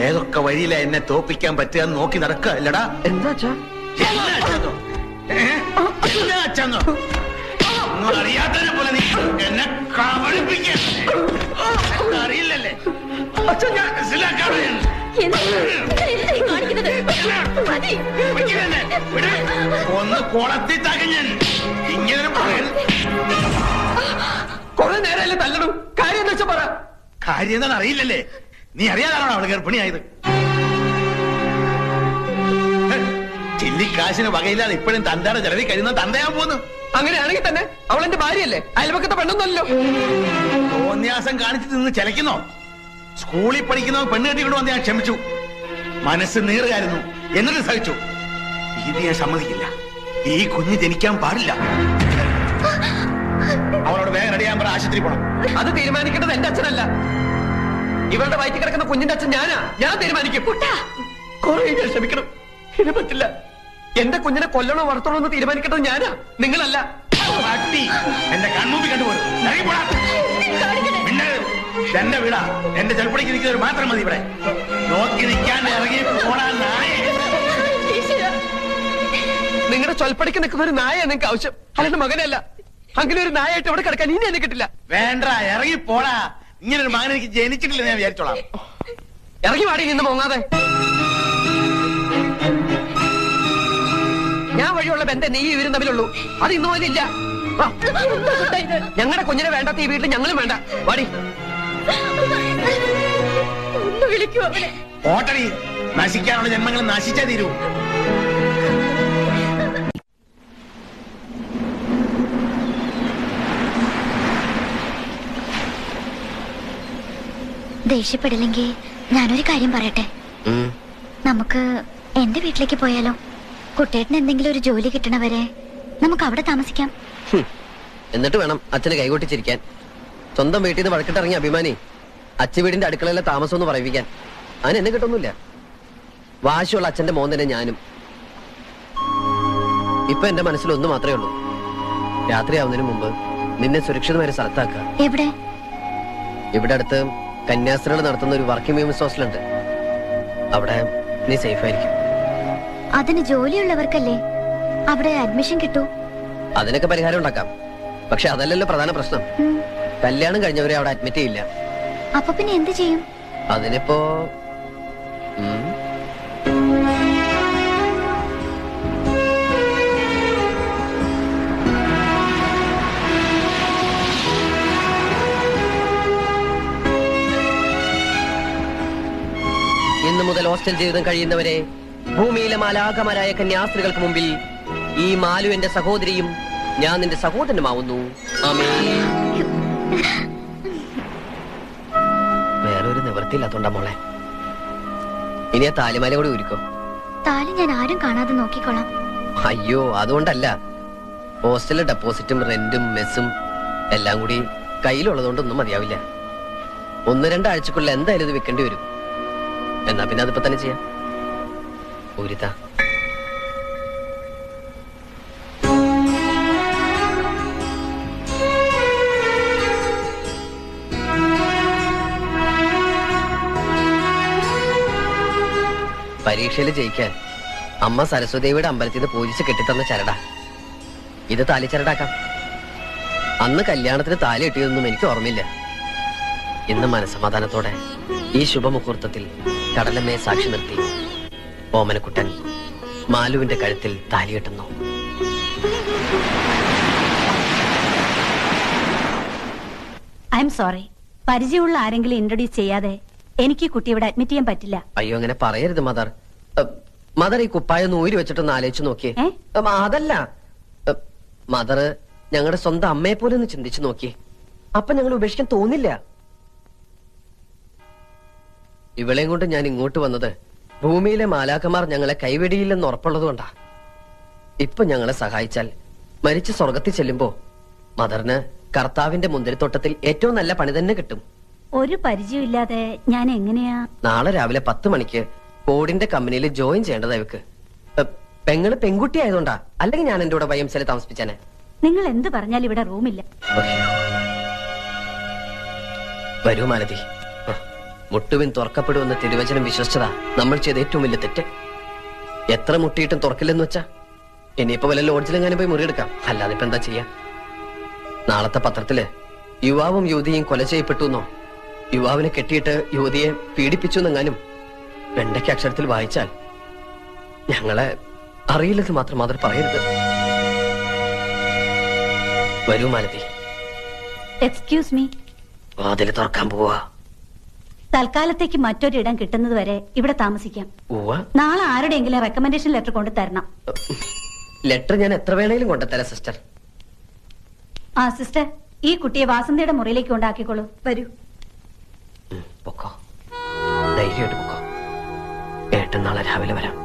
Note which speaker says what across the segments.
Speaker 1: ഏതൊക്കെ വഴിയില എന്നെ തോപ്പിക്കാൻ പറ്റുക നോക്കി നടക്കുക അല്ലടാ.
Speaker 2: എന്താ
Speaker 1: അറിയാത്തതിനെ പോലെ നീ എന്നെ അറിയില്ലല്ലേ? ഒന്ന് കുളത്തി തകഞ്ഞൻ ഇങ്ങനെ
Speaker 2: കുറെ നേരം തല്ലണം. കാര്യം എന്താ വെച്ചാ പറ.
Speaker 1: കാര്യം എന്താണെന്ന് അറിയില്ലല്ലേ? നീ അറിയാതാണോ അവള് ഗർഭിണിയായത്? ചില്ലിക്കാശിന് വകയില്ലാതെ ഇപ്പോഴും തന്തയുടെ ചെലവിൽ കഴിയുന്ന തന്തയാൻ പോന്നു.
Speaker 2: അങ്ങനെയാണെങ്കിൽ തന്നെ അവൾ എന്റെ ഭാര്യയല്ലേ, അയൽപക്കത്തെ പെണ്ണൊന്നല്ലോ.
Speaker 1: തോന്യാസം കാണിച്ചിട്ട് നിന്ന് ചലയ്ക്കുന്നോ? സ്കൂളിൽ പഠിക്കുന്നോ പെണ്ണ് കെട്ടിക്കൊണ്ട് വന്ന് ഞാൻ ക്ഷമിച്ചു. മനസ്സ് നീറുകയായിരുന്നു, എന്നിട്ട് സഹിച്ചു. ഇത് ഞാൻ സമ്മതിക്കില്ല. ഈ കുഞ്ഞ് ജനിക്കാൻ പാടില്ല. അവളോട് വേഗം റെഡിയാൻ പറ, ആശുപത്രി പോണം.
Speaker 2: അത് തീരുമാനിക്കേണ്ടത് എന്റെ അച്ഛനല്ല. ഇവളുടെ വയറ്റിൽ കിടക്കുന്ന കുഞ്ഞിന്റെ അച്ഛൻ ഞാനാ. ഞാൻ തീരുമാനിക്കും. കുറെ ഞാൻ ക്ഷമിക്കണം. ഇത് പറ്റില്ല. എന്റെ കുഞ്ഞിനെ കൊല്ലണോ വളർത്തണോ എന്ന് തീരുമാനിക്കേണ്ടത് ഞാനാ, നിങ്ങളല്ല.
Speaker 1: എന്റെ കൺമുമ്പിൽ കണ്ടുപോലും എന്റെ വീടാ. എന്റെ ചെറുപ്പടിക്ക് നിൽക്കുന്നവർ മാത്രം മതി ഇവിടെ. നോക്കി നിൽക്കാൻ ഇറങ്ങി പോണാ നായ.
Speaker 2: നിങ്ങളുടെ ചൊൽപ്പടിക്ക് നിൽക്കുന്ന ഒരു നായ നിങ്ങൾക്ക് ആവശ്യം, അല്ലാണ്ട് മകനല്ല. അങ്ങനെ ഒരു നായായിട്ട് ഇവിടെ കിടക്കാൻ ഇനി എന്നെ കിട്ടില്ല.
Speaker 1: വേണ്ട, ഇറങ്ങി പോടാ. ഇങ്ങനൊരു മകൻ എനിക്ക് ജനിച്ചിട്ടില്ല, ഞാൻ വിചാരിച്ചോളാം.
Speaker 2: ഇറങ്ങി വാടി നിന്ന് മോങ്ങാതെ. ഞാൻ വഴിയുള്ള ബന്ധം നീ ഇവരും തമ്മിലുള്ളൂ. അത് ഇന്നു പോലും ഇല്ല. ഞങ്ങളുടെ കുഞ്ഞിനെ വേണ്ടാത്ത ഈ വീട്ടിൽ ഞങ്ങളും വേണ്ട. വാടി.
Speaker 1: ഓട്ടടി. നശിക്കാനുള്ള ജന്മങ്ങൾ നശിച്ചാ തീരൂ.
Speaker 3: ദേഷ്യപ്പെടില്ലെങ്കിൽ ഞാനൊരു കാര്യം പറയട്ടെ. നമുക്ക് എന്റെ വീട്ടിലേക്ക് പോയാലോ? കുട്ടേട്ടന് എന്തെങ്കിലും ഒരു ജോലി കിട്ടണവരെ നമുക്ക് അവിടെ താമസിക്കാം.
Speaker 4: എന്നിട്ട് വേണം അച്ഛന് കൈകൊട്ടിച്ചിരിക്കാൻ. സ്വന്തം വീട്ടിൽ നിന്ന് വഴക്കിട്ടിറങ്ങിയ അഭിമാനി അച്ഛൻ വീടിന്റെ അടുക്കളയിലെ താമസം ഒന്ന് പറയിപ്പിക്കാൻ. അതിന് എന്നെ കിട്ടൊന്നുമില്ല. വാശിയുള്ള അച്ഛന്റെ മോൻ തന്നെ ഞാനും. ഇപ്പൊ എന്റെ മനസ്സിൽ ഒന്ന് മാത്രമേ ഉള്ളൂ. രാത്രിയാവുന്നതിന് മുമ്പ് നിന്നെ സുരക്ഷിതമായ ഒരു സ്ഥലത്താക്കുക.
Speaker 3: എവിടെ?
Speaker 4: ഇവിടെ അടുത്ത് കന്യാസ്ത്രീകൾ നടത്തുന്ന ഒരു വർക്കിംഗ് വിമൻസ് ഹോസ്റ്റലുണ്ട്. അവിടെ നീ സേഫ് ആയിരിക്കും.
Speaker 3: അതിന് ജോലിയുള്ളവർക്കല്ലേ അവിടെ അഡ്മിഷൻ കിട്ടൂ.
Speaker 4: അതിനൊക്കെ പരിഹാരം ഉണ്ടാക്കാം. പക്ഷെ അതല്ലല്ലോ പ്രധാന പ്രശ്നം. കല്യാണം കഴിഞ്ഞവരെ അവിടെ അഡ്മിറ്റ് ചെയ്യില്ല.
Speaker 3: അപ്പൊ പിന്നെ എന്ത് ചെയ്യും?
Speaker 4: അതിനിപ്പോ ഇന്നു മുതൽ ഹോസ്റ്റൽ ജീവിതം കഴിയുന്നവരെ ഭൂമിയിലെ മാലാഖമാരായ കന്യാസ്ത്രീകൾക്ക് മുമ്പിൽ ഈ മാലു എന്റെ സഹോദരിയും ഞാൻ നിന്റെ സഹോദരനുമാവുന്നു. വേറൊരു നിവൃത്തിയില്ലാത്തോണ്ടാ മോളെ. ഇനി ആ താലിമാല കൂടി ഊരിക്കോ.
Speaker 3: താലി ഞാൻ ആരും കാണാതെ നോക്കിക്കോളാം.
Speaker 4: അയ്യോ, അതുകൊണ്ടല്ല. ഹോസ്റ്റലിലെ ഡെപ്പോസിറ്റും റെന്റും മെസ്സും എല്ലാം കൂടി കയ്യിലുള്ളതുകൊണ്ടൊന്നും മതിയാവില്ല. 1-2 ആഴ്ചക്കുള്ളിൽ എന്തായാലും ഇത് വെക്കേണ്ടി വരും. എന്നാ പിന്നെ അതിപ്പോ തന്നെ ചെയ്യാം. ഊരിത. പരീക്ഷയിൽ ജയിക്കാൻ അമ്മ സരസ്വതിയുടെ അമ്പലത്തിൽ നിന്ന് പൂജിച്ച് കെട്ടിത്തന്ന ചരട. ഇത് താലി ചരടാക്കാം. അന്ന് കല്യാണത്തിന് താലി കെട്ടിയതൊന്നും എനിക്ക് ഓർമ്മയില്ല. ഇന്ന് മനസ്സമാധാനത്തോടെ ഈ ശുഭമുഹൂർത്തത്തിൽ കടലമ്മയെ സാക്ഷി നിർത്തി ഓമനക്കുട്ടൻ മാലുവിന്റെ കഴുത്തിൽ താലി കെട്ടുന്നു.
Speaker 5: I am sorry. പരിചയമുള്ള ആരെങ്കിലും ഇൻട്രൊഡ്യൂസ് ചെയ്യാതെ എനിക്ക് കുട്ടി ഇവിടെ അഡ്മിറ്റ് ചെയ്യാൻ പറ്റില്ല.
Speaker 4: അയ്യോ, അങ്ങനെ പറയരുത് മദർ. മദർ ഈ കുപ്പായൊന്ന് ഊരി വെച്ചിട്ടൊന്ന് ആലോചിച്ച് നോക്കിയേ. അതല്ല മദർ, ഞങ്ങളുടെ സ്വന്തം അമ്മയെ പോലെ ഒന്ന് ചിന്തിച്ചു നോക്കിയേ. അപ്പൊ ഞങ്ങൾ ഉപേക്ഷിക്കാൻ തോന്നില്ല. ഇവളെയും കൊണ്ട് ഞാൻ ഇങ്ങോട്ട് വന്നത് ഭൂമിയിലെ മാലാഖമാർ ഞങ്ങളെ കൈവെടിയില്ലെന്ന് ഉറപ്പുള്ളതുകൊണ്ടാ. ഇപ്പൊ ഞങ്ങളെ സഹായിച്ചാൽ മരിച്ച് സ്വർഗത്തിൽ ചെല്ലുമ്പോ മദറിന് കർത്താവിന്റെ മുന്തിരിത്തോട്ടത്തിൽ ഏറ്റവും നല്ല പണി തന്നെ കിട്ടും.
Speaker 5: ഒരു പരിചയമില്ലാതെ ഞാൻ എങ്ങനെയാ?
Speaker 4: നാളെ രാവിലെ 10 മണിക്ക് ബോർഡിന്റെ കമ്പനിയിൽ ജോയിൻ ചെയ്യേണ്ടതാ ഇവക്ക്. പെങ്ങള് പെൺകുട്ടി ആയതുകൊണ്ടാ, അല്ലെങ്കിൽ ഞാൻ എന്റെ കൂടെ YMCA താമസിപ്പിച്ചേനെ.
Speaker 5: നിങ്ങൾ എന്ത് പറഞ്ഞാലും ഇവിടെ റൂമില്ല.
Speaker 4: വരൂ മാലതി. മുട്ടുവിൻ തുറക്കപ്പെടുമെന്ന് തിരുവചനം വിശ്വസിച്ചതാ നമ്മൾ ചെയ്ത ഏറ്റവും വലിയ തെറ്റ്. എത്ര മുട്ടിയിട്ടും തുറക്കില്ലെന്ന് വെച്ചാ ഇനിയിപ്പോ വല്ല ലോഡ്ജിലെങ്ങാനും പോയി മുറിയെടുക്കാം. അല്ലാതെ ഇപ്പൊ എന്താ ചെയ്യാ? നാളത്തെ പത്രത്തില് യുവാവും യുവതിയും കൊല ചെയ്യപ്പെട്ടു എന്നോ യുവാവിനെ കെട്ടിയിട്ട് യുവതിയെ പീഡിപ്പിച്ചു എന്നെങ്ങാനും വെണ്ടയ്ക്ക് അക്ഷരത്തിൽ വായിച്ചാൽ ഞങ്ങളെ അറിയില്ലെന്ന് മാത്രം പറയരുത്. വരൂ മാലതി.
Speaker 5: Excuse me.
Speaker 4: വാതില് തുറക്കാൻ പോവാ.
Speaker 5: തൽക്കാലത്തേക്ക് മറ്റൊരിടം കിട്ടുന്നത് വരെ ഇവിടെ താമസിക്കാം. നാളെ ആരുടെയെങ്കിലും റെക്കമെൻഡേഷൻ ലെറ്റർ കൊണ്ട് തരണം.
Speaker 4: ലെറ്റർ ഞാൻ എത്ര വേണേലും കൊണ്ടുതരാം സിസ്റ്റർ.
Speaker 5: ആ സിസ്റ്റർ, ഈ കുട്ടിയെ വാസന്തിയുടെ മുറിയിലേക്ക് കൊണ്ടാക്കിക്കോളൂ. വരൂ.
Speaker 4: പൊക്കോ, ധൈര്യമായിട്ട് പൊക്കോ. ഏട്ടൻ നാളെ രാവിലെ വരാം.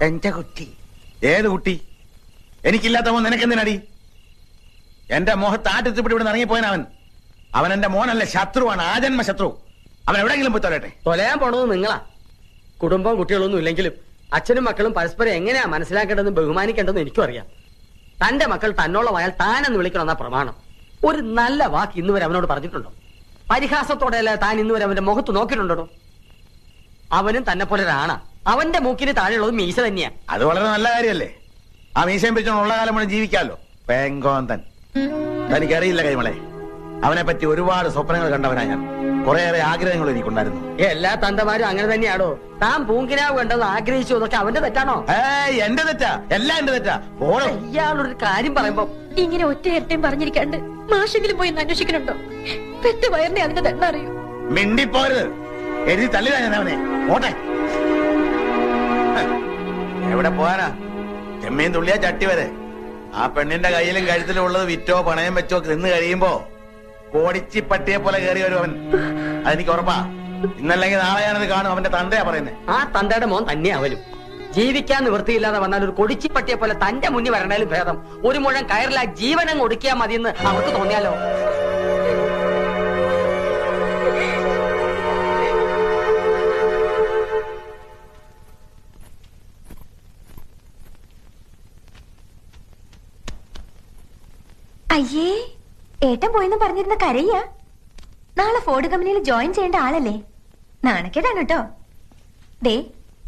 Speaker 1: എന്റെ കുട്ടി. ഏത് കുട്ടി? എനിക്കില്ലാത്ത മോൻ നിനക്കെന്തിനടി? എന്റെ മോഹത്ത് ആറ്റത്തിപ്പിടി ഇവിടെ ഇറങ്ങിപ്പോയനവൻ. അവൻ എന്റെ മോനല്ല, ശത്രുവാണ്, ആജന്മ ശത്രു. അവൻ എവിടെയെങ്കിലും പോയി തൊലട്ടെ.
Speaker 2: തൊലയാൻ പോണത് നിങ്ങളാ. കുടുംബം കുട്ടികളൊന്നും ഇല്ലെങ്കിലും അച്ഛനും മക്കളും പരസ്പരം എങ്ങനെയാ മനസ്സിലാക്കേണ്ടതെന്ന് ബഹുമാനിക്കേണ്ടതെന്ന് എനിക്കും അറിയാം. തന്റെ മക്കൾ തന്നോളമായാൽ താനെന്ന് വിളിക്കണമെന്ന പ്രമാണം. ഒരു നല്ല വാക്ക് ഇന്നുവരെ അവനോട് പറഞ്ഞിട്ടുണ്ടോ? പരിഹാസത്തോടെയല്ല താൻ ഇന്നുവരെ അവന്റെ മുഖത്ത് നോക്കിയിട്ടുണ്ടോ? അവനും തന്നെ പോലെ ഒരാണാ. അവന്റെ മൂക്കിന് താഴെയുള്ളത് മീശ തന്നെയാ.
Speaker 1: അത് വളരെ നല്ല കാര്യല്ലേ? ആ മീശയും പിടിച്ചോണ്ട് കാലം മുഴുവൻ ജീവിക്കാമല്ലോ. പെങ്കോന്തൻ. തനിക്കറിയില്ല കൈമളെ, അവനെ പറ്റി ഒരുപാട് സ്വപ്നങ്ങൾ കണ്ടവനാ ഞാൻ. കുറേയേറെ ആഗ്രഹങ്ങൾ എനിക്കുണ്ടായിരുന്നു.
Speaker 2: എല്ലാ തന്തമാരും അങ്ങനെ തന്നെയാണോ? താൻ പൂങ്കിനാവ് കണ്ടെന്ന് ആഗ്രഹിച്ചു, അതൊക്കെ അവന്റെ തെറ്റാണോ?
Speaker 1: എന്റെ തെറ്റാ, എല്ലാം എന്റെ തെറ്റാ.
Speaker 2: ഇയാളൊരു കാര്യം പറയുമ്പോ
Speaker 6: ഇങ്ങനെ ഒറ്റ ഇരട്ടയും പറഞ്ഞിരിക്കാണ്ട് മാഷെങ്കിലും പോയി അന്വേഷിക്കണുണ്ടോ? പെറ്റ വയറിനെ അതിന്റെ ദണ്ണ അറിയൂ.
Speaker 1: മിണ്ടിപ്പോരുത്. എഴുതി തള്ളിതാ ഞാൻ അവനെ. ഓട്ടെ. എവിടെ പോവാനാ? ചെമ്മീൻ തുള്ളിയാ ചട്ടി വരെ. ആ പെണ്ണിന്റെ കയ്യിലും കഴുത്തിലും ഉള്ളത് വിറ്റോ പണയം വെച്ചോ നിന്ന് കഴിയുമ്പോ കോടിച്ചി പട്ടിയെ പോലെ കയറി വരും അവൻ. അതെനിക്ക് ഉറപ്പാ. ഇന്നല്ലെങ്കിൽ നാളെ ഞാനത് കാണും. അവന്റെ തന്തയാ പറയുന്നത്.
Speaker 2: ആ തന്തയുടെ മോൻ തന്നെയാവലും. ജീവിക്കാൻ നിവൃത്തിയില്ലാതെ വന്നാൽ ഒരു കൊടിച്ചിപ്പട്ടിയെ പോലെ തന്റെ മുന്നിൽ വരണേലും ഭേദം ഒരു മുഴം കയറില്ല ജീവനം ഒടുക്കിയാ മതിയെന്ന് അവർക്ക് തോന്നിയാലോ?
Speaker 6: അയ്യേ, ഏട്ടൻ പോയെന്ന് പറഞ്ഞിരുന്ന കരയ്യ. നാളെ ഫോർഡ് കമ്പനിയിൽ ജോയിൻ ചെയ്യേണ്ട ആളല്ലേ? നാണക്കേടാണ് കേട്ടോ. ദേ,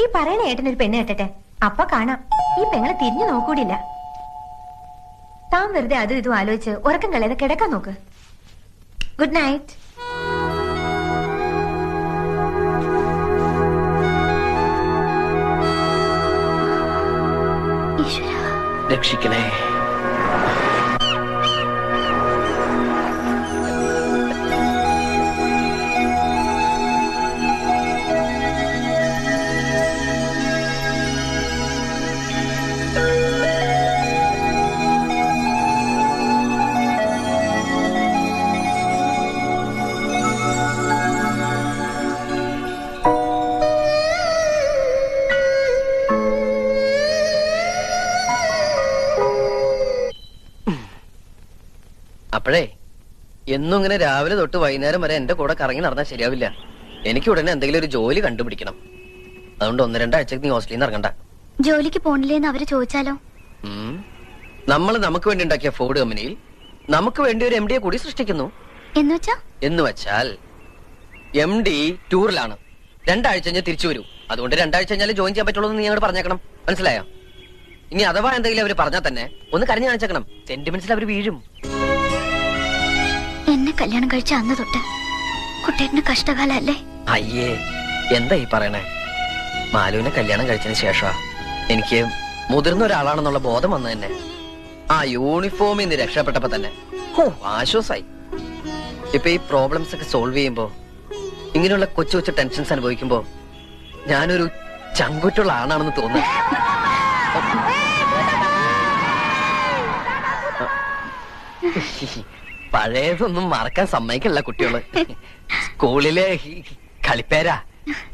Speaker 6: ഈ പറയണ ഏട്ടനൊരു പെണ്ണ് കെട്ടട്ടെ, അപ്പൊ കാണാം ഈ പെങ്ങളെ തിരിഞ്ഞു നോക്കൂടില്ല. താൻ വെറുതെ അതും ഇതും ആലോചിച്ച് ഉറക്കം കളയാതെ കിടക്കാൻ നോക്ക്. Good night.
Speaker 4: രക്ഷിക്കണേ. അപ്പോഴേ എന്നും ഇങ്ങനെ രാവിലെ തൊട്ട് വൈകുന്നേരം വരെ എന്റെ കൂടെ കറങ്ങി നടന്നാൽ ശരിയാവില്ല. എനിക്ക് ഉടനെ എന്തെങ്കിലും ഒരു ജോലി കണ്ടുപിടിക്കണം. അതുകൊണ്ട് 1-2 ആഴ്ചക്ക് നീ ഹോസ്റ്റലിൽ നിന്ന് ഇറങ്ങണ്ട.
Speaker 3: ജോലിക്ക് പോണില്ലേന്ന് അവര് ചോദിച്ചാലോ?
Speaker 4: നമ്മൾ നമുക്ക് വേണ്ടി ഉണ്ടാക്കിയ ഫോർഡ് കമ്പനിയിൽ നമുക്ക് വേണ്ടി ഒരു MD കൂടി സൃഷ്ടിക്കുന്നു. എന്ന് വെച്ചാൽ MD ടൂറിലാണ്. 2 ആഴ്ച കഴിഞ്ഞ് തിരിച്ചു വരൂ. അതുകൊണ്ട് 2 ആഴ്ച കഴിഞ്ഞാൽ ജോയിൻ ചെയ്യാൻ പറ്റുള്ളൂ എന്ന് നീ അങ്ങോട്ട് പറഞ്ഞേക്കണം. മനസ്സിലായോ? ഇനി അഥവാ എന്തെങ്കിലും അവര് പറഞ്ഞാൽ തന്നെ ഒന്ന് കരഞ്ഞു കാണിച്ചേക്കണം. സെന്റിമെന്റ്സിൽ അവർ വീഴും.
Speaker 3: എന്നെ കല്യാണം കഴിച്ച അന്ന് തൊട്ട് കുട്ടേട്ടന് കഷ്ടകാലല്ലേ?
Speaker 4: അയ്യേ, എന്താ ഈ പറയണേ? മാലുവിനെ കല്യാണം കഴിച്ചതിന് ശേഷമാ എനിക്ക് മുതിർന്ന ഒരാളാണെന്നുള്ള ബോധം വന്നു തന്നെ. ആ യൂണിഫോമിൽ നിന്ന് രക്ഷപ്പെട്ടപ്പോ തന്നെ ആശ്വാസായി. ഇപ്പൊ ഈ പ്രോബ്ലംസ് ഒക്കെ സോൾവ് ചെയ്യുമ്പോ, ഇങ്ങനെയുള്ള കൊച്ചു കൊച്ചു ടെൻഷൻസ് അനുഭവിക്കുമ്പോ ഞാനൊരു ചങ്കുറ്റുള്ള ആണാണെന്ന് തോന്നുന്നു. പഴയതൊന്നും മറക്കാൻ സമ്മതിക്കില്ല കുട്ടികള്. സ്കൂളിലെ കളിപ്പേരാ.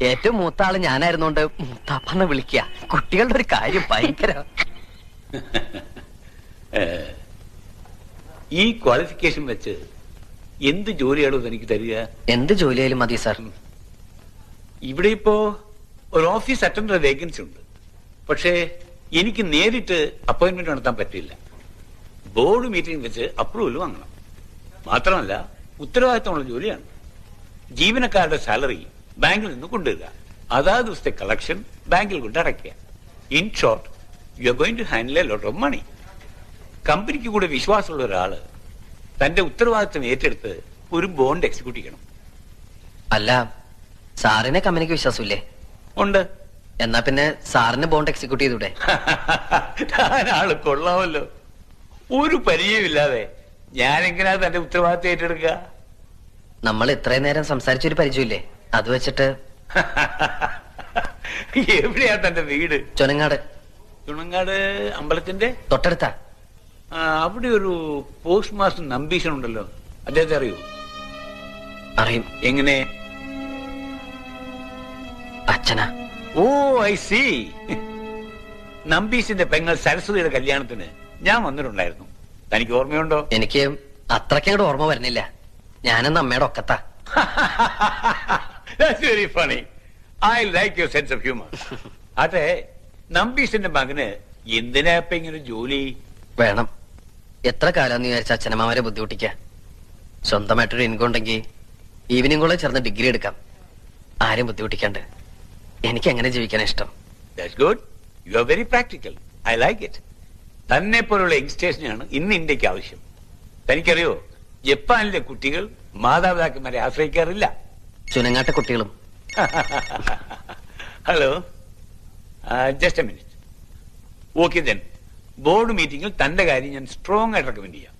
Speaker 4: ഏറ്റവും മൂത്ത ആള് ഞാനായിരുന്നോണ്ട് മുത്താപ്പന്ന് വിളിക്കുക. കുട്ടികളുടെ ഒരു കാര്യം ഭയങ്കര.
Speaker 7: ഈ ക്വാളിഫിക്കേഷൻ വെച്ച് എന്ത് ജോലിയാണോ തനിക്ക് തരിക?
Speaker 4: എന്ത് ജോലിയായാലും മതി സാർ.
Speaker 7: ഇവിടെ ഇപ്പോ ഒരു ഓഫീസ് അറ്റൻഡർ വേക്കൻസി ഉണ്ട്. പക്ഷേ എനിക്ക് നേരിട്ട് അപ്പോയിന്റ്മെന്റ് നടത്താൻ പറ്റില്ല. ബോർഡ് മീറ്റിംഗ് വെച്ച് അപ്രൂവൽ വാങ്ങണം. മാത്രമല്ല ഉത്തരവാദിത്തമുള്ള ജോലിയാണ്. ജീവനക്കാരുടെ സാലറി ബാങ്കിൽ നിന്ന് കൊണ്ടുവരിക, അതാത് ദിവസത്തെ കളക്ഷൻ ബാങ്കിൽ കൊണ്ട് അടയ്ക്കുക. In short, you are going to handle a lot of money. കമ്പനിക്ക് കൂടെ വിശ്വാസമുള്ള ഒരാള് തന്റെ ഉത്തരവാദിത്തം ഏറ്റെടുത്ത് ഒരു ബോണ്ട് എക്സിക്യൂട്ട് ചെയ്യണം.
Speaker 4: അല്ല, സാറിനെ കമ്പനിക്ക് വിശ്വാസമില്ലേ?
Speaker 7: ഉണ്ട്.
Speaker 4: എന്നാ പിന്നെ സാറിന് ബോണ്ട് എക്സിക്യൂട്ട് ചെയ്തൂടെ?
Speaker 7: ആള് കൊള്ളാമല്ലോ. ഒരു പരിചയമില്ലാതെ ഞാനെങ്ങനെയാ തന്റെ ഉത്തരവാദിത്തം ഏറ്റെടുക്കുക?
Speaker 4: നമ്മൾ ഇത്രയും നേരം സംസാരിച്ചൊരു പരിചയമില്ലേ? അത് വെച്ചിട്ട്.
Speaker 7: എവിടെയാ തന്റെ വീട്?
Speaker 4: ചുനങ്ങാട്.
Speaker 7: ചുണങ്ങാട് അമ്പലത്തിന്റെ
Speaker 4: തൊട്ടടുത്താ.
Speaker 7: അവിടെ ഒരു പോസ്റ്റ് മാസ്റ്റർ നമ്പീശൻ ഉണ്ടല്ലോ, അദ്ദേഹത്തെ അറിയൂ?
Speaker 4: അറിയും.
Speaker 7: എങ്ങനെ?
Speaker 4: അച്ഛനാ.
Speaker 7: ഓ, ഐ സി. നമ്പീശന്റെ പെങ്ങൾ സരസ്വതിയുടെ കല്യാണത്തിന് ഞാൻ വന്നിട്ടുണ്ടായിരുന്നു. തനിക്ക് ഓർമ്മയുണ്ടോ?
Speaker 4: എനിക്ക് അത്രയ്ക്കങ്ങോട്ട് ഓർമ്മ വരുന്നില്ല. ഞാനെന്ന് അമ്മയുടെ ഒക്കത്താ.
Speaker 7: That's very funny. I like your sense of humor. അതെ, നമ്പീശന്റെ മകന് എന്തിനാ ഇപ്പൊ ഇങ്ങനെ ജോലി?
Speaker 4: വേണം. എത്ര കാലാന്ന് വിചാരിച്ച അച്ഛനമ്മമാരെ ബുദ്ധിമുട്ടിക്ക. സ്വന്തമായിട്ടൊരു ഇൻകം ഉണ്ടെങ്കിൽ ഈവനിങ് കോളേജ് ചേർന്ന് ഡിഗ്രി എടുക്കാം, ആരും ബുദ്ധിമുട്ടിക്കാണ്ട്. എനിക്ക് എങ്ങനെ ജീവിക്കാൻ ഇഷ്ടം.
Speaker 7: That's good. You are very practical. I like it. തന്നെ പോലുള്ള യങ്സ്റ്റേഴ്സിനാണ് ഇന്ന് ഇന്ത്യക്ക് ആവശ്യം. തനിക്കറിയോ, ജപ്പാനിലെ കുട്ടികൾ മാതാപിതാക്കന്മാരെ ആശ്രയിക്കാറില്ല.
Speaker 4: ചുനങ്ങാട്ടെ കുട്ടികളും.
Speaker 7: Hello, just A minute. Okay then, board മീറ്റിംഗിൽ തന്റെ കാര്യം ഞാൻ സ്ട്രോങ് ആയിട്ട് റെക്കമെൻഡ് ചെയ്യാം.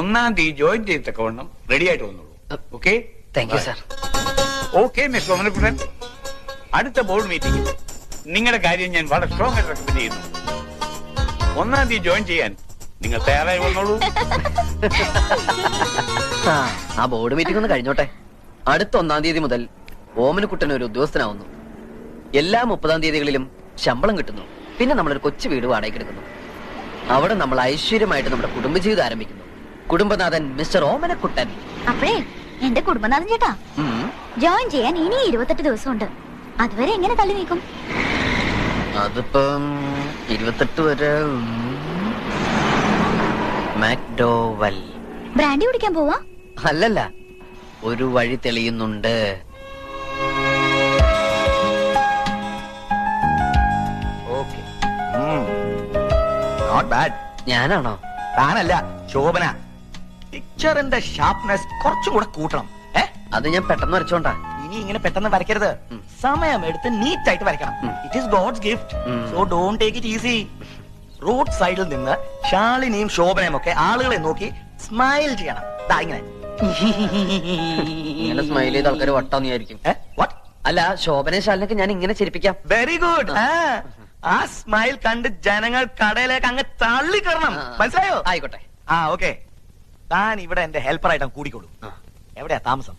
Speaker 7: 1-ാം തീയതി ജോയിൻ ചെയ്തക്കവണ്ണം റെഡി ആയിട്ട് വന്നോളൂ. Okay?
Speaker 4: Thank you sir.
Speaker 7: Okay miss Omanakuttan, അടുത്ത ബോർഡ് മീറ്റിംഗിൽ നിങ്ങളുടെ കാര്യം ഞാൻ വളരെ സ്ട്രോങ് ആയിട്ട് റെക്കമെൻഡ് ചെയ്യുന്നു. 1-ാം തീയതി ജോയിൻ ചെയ്യാൻ നിങ്ങൾ തയ്യാറായി വന്നോളൂ.
Speaker 4: ആ ബോർഡ് മീറ്റിംഗ് ഒന്ന് കഴിഞ്ഞോട്ടെ. അടുത്ത 1-ാം തീയതി മുതൽ ഓമനക്കുട്ടൻ ഒരു ഉദ്യോഗസ്ഥനാവുന്നു. എല്ലാ 30-ാം തീയതികളിലും ശമ്പളം കിട്ടുന്നു. പിന്നെ നമ്മളൊരു കൊച്ചു വീട് വാടകയ്ക്ക് എടുക്കുന്നു. അവിടെ നമ്മൾ ഐശ്വര്യമായിട്ട് നമ്മുടെ കുടുംബജീവിതം ആരംഭിക്കുന്നു. കുടുംബനാഥൻ മിസ്റ്റർ ഓമനക്കുട്ടൻ.
Speaker 3: അപ്പഴേ എന്റെ കുടുംബനാഥൻ ചേട്ടാ, ജോയിൻ ചെയ്യാൻ ഇനി 28 ദിവസമുണ്ട്. അതുവരെ എങ്ങനെ തള്ളി നീക്കും?
Speaker 4: അതിപ്പം 28 വരെ. മാക്ഡോവൽ.
Speaker 3: ബ്രാൻഡി കുടിക്കാൻ പോവാ?
Speaker 4: അല്ലല്ല, ഒരു വഴി തെളിയുന്നുണ്ട്.
Speaker 1: Not bad.
Speaker 4: ഞാനാണോ?
Speaker 1: താനല്ല, ശോഭന. പിക്ചറിന്റെ ഷാർപ്നെസ് കുറച്ചുകൂടെ കൂട്ടണം.
Speaker 4: അത് ഞാൻ പെട്ടെന്ന് വരച്ചോണ്ടാ.
Speaker 1: ഇനി ഇങ്ങനെ പെട്ടെന്ന് വരയ്ക്കരുത്. സമയം എടുത്ത് നീറ്റ് ആയിട്ട് വരയ്ക്കണം. It is God's gift, so don't take it easy. Road സൈഡിൽ നിന്ന് ശാലിനിയും ശോഭനയും ഒക്കെ ആളുകളെ നോക്കി സ്മൈൽ ചെയ്യണം. ദാ ഇങ്ങനെ.
Speaker 4: ഇങ്ങനെ സ്മൈൽ ചെയ്ത ആൾക്കാർ വട്ടാന്ന് വിചാരിക്കും. അല്ല, ശോഭന ശാലിനൊക്കെ ഞാൻ ഇങ്ങനെ ചിരിപ്പിക്കാം.
Speaker 1: Very good. ആ സ്മൈൽ കണ്ട് ജനങ്ങൾ കടയിലേക്ക് അങ്ങ് തള്ളിക്കറണം. മനസ്സിലായോ?
Speaker 4: ആയിക്കോട്ടെ.
Speaker 1: ഓക്കെ. താൻ ഇവിടെ എന്റെ ഹെൽപ്പറായിട്ട് കൂടിക്കോളൂ. എവിടെയാ താമസം?